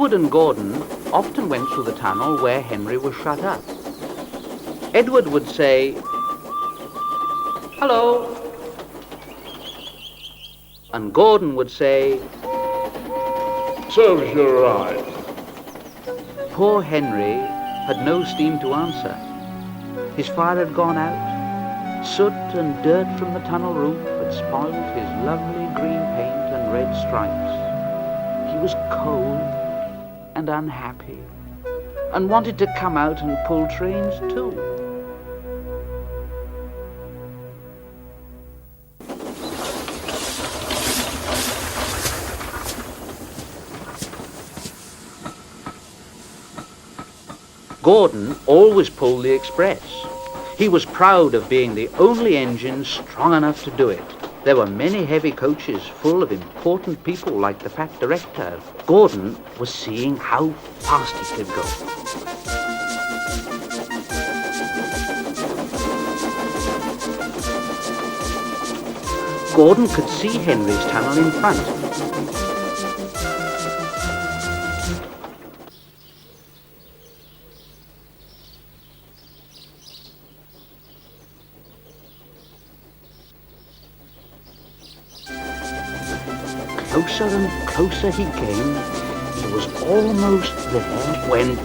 Edward and Gordon often went through the tunnel where Henry was shut up. Edward would say, "Hello," and Gordon would say, "Serves you right." Poor Henry had no steam to answer. His fire had gone out. Soot and dirt from the tunnel roof had spoiled his lovely green paint and red stripes. He was cold and unhappy and wanted to come out and pull trains too. Gordon always pulled the express. He was proud of being the only engine strong enough to do it. There were many heavy coaches full of important people like the fat director. Gordon was seeing how fast he could go. Gordon could see Henry's tunnel in front. Closer and closer he came. He was almost there when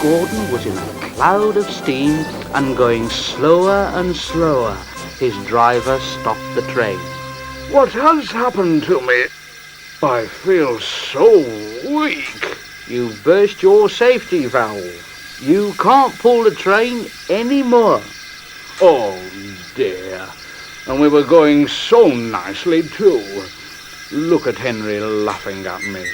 Gordon was in a cloud of steam and going slower and slower. His driver stopped the train. "What has happened to me? I feel so weak." "You've burst your safety valve. You can't pull the train anymore." "Oh dear. And we were going so nicely too. Look at Henry laughing at me."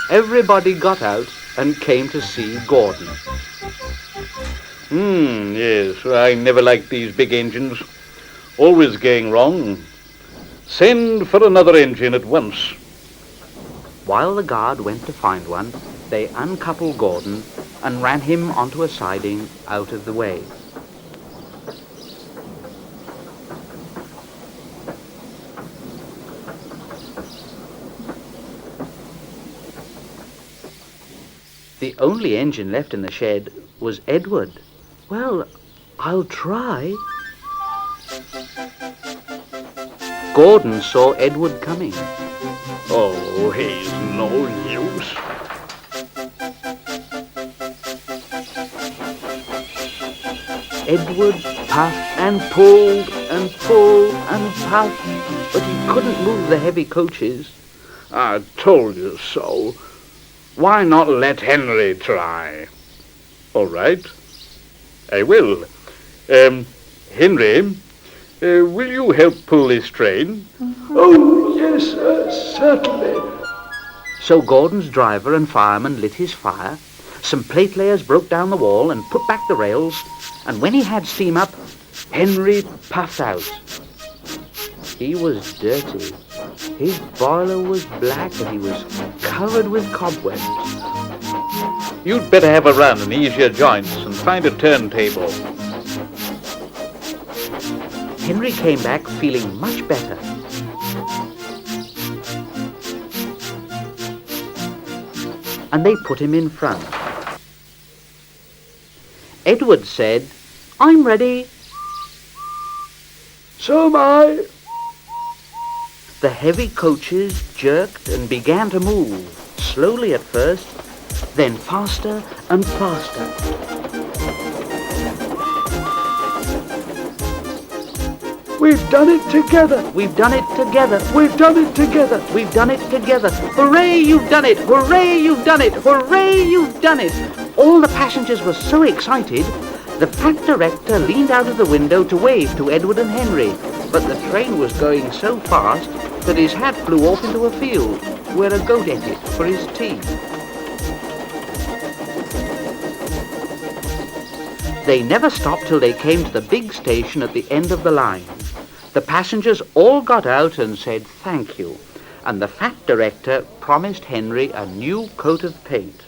Everybody got out and came to see Gordon. Yes, I never liked these big engines. Always going wrong. Send for another engine at once." While the guard went to find one, they uncoupled Gordon and ran him onto a siding out of the way. The only engine left in the shed was Edward. "Well, I'll try." Gordon saw Edward coming. "Oh, he's no use." Edward puffed and pulled and pulled and puffed, but he couldn't move the heavy coaches. "I told you so. Why not let Henry try?" "All right, I will. Henry, will you help pull this train?" "Oh, yes, certainly." So Gordon's driver and fireman lit his fire. Some plate layers broke down the wall and put back the rails, and when he had steam up, Henry puffed out. He was dirty. His boiler was black and he was covered with cobwebs. "You'd better have a run and ease your joints and find a turntable." Henry came back feeling much better. And they put him in front. Edward said, "I'm ready." "So am I." The heavy coaches jerked and began to move, slowly at first, then faster and faster. "We've done it together. We've done it together. We've done it together. We've done it together. Hooray, you've done it! Hooray, you've done it! Hooray, you've done it!" All the passengers were so excited, the fat director leaned out of the window to wave to Edward and Henry, but the train was going so fast that his hat flew off into a field where a goat ate it for his tea. They never stopped till they came to the big station at the end of the line. The passengers all got out and said thank you, and the fat director promised Henry a new coat of paint.